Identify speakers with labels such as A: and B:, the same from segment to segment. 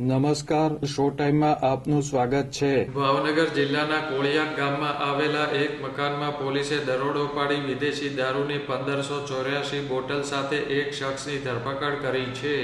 A: નમસ્કાર, શો ટાઈમમાં આપનું સ્વાગત છે.
B: ભાવનગર જિલ્લાના કોળિયાક ગામમાં આવેલા એક મકાનમાં પોલીસે દરોડો પાડી વિદેશી દારૂની 1584 બોટલ સાથે એક શખ્સની ધરપકડ કરી છે.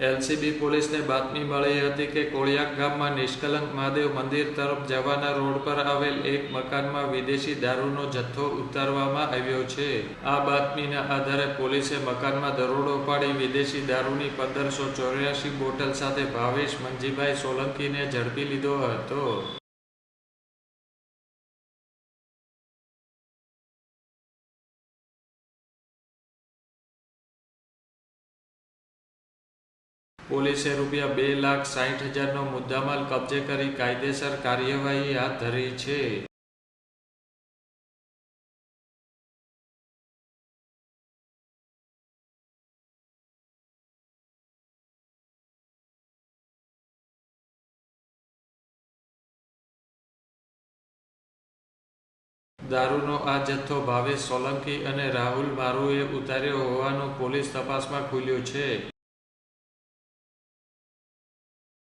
B: એલસીબી પોલીસને બાતમી મળી હતી કે કોળિયાક ગામમાં નિષ્કલંક મહાદેવ મંદિર તરફ જવાના રોડ પર આવેલ એક મકાનમાં વિદેશી દારૂનો જથ્થો ઉતારવામાં આવ્યો છે. આ બાતમીના આધારે પોલીસે મકાનમાં દરોડો પાડી વિદેશી દારૂની 1584 બોટલ સાથે ભાવેશ મંજીભાઈ સોલંકીને ઝડપી લીધો હતો. પોલીસે રૂપિયા 2,60,000નો મુદ્દામાલ કબજે કરી કાયદેસર કાર્યવાહી હાથ ધરી છે. દારૂનો આ જથ્થો ભાવેશ સોલંકી અને રાહુલ મારુએ ઉતાર્યો હોવાનું પોલીસ તપાસમાં ખુલ્યું છે.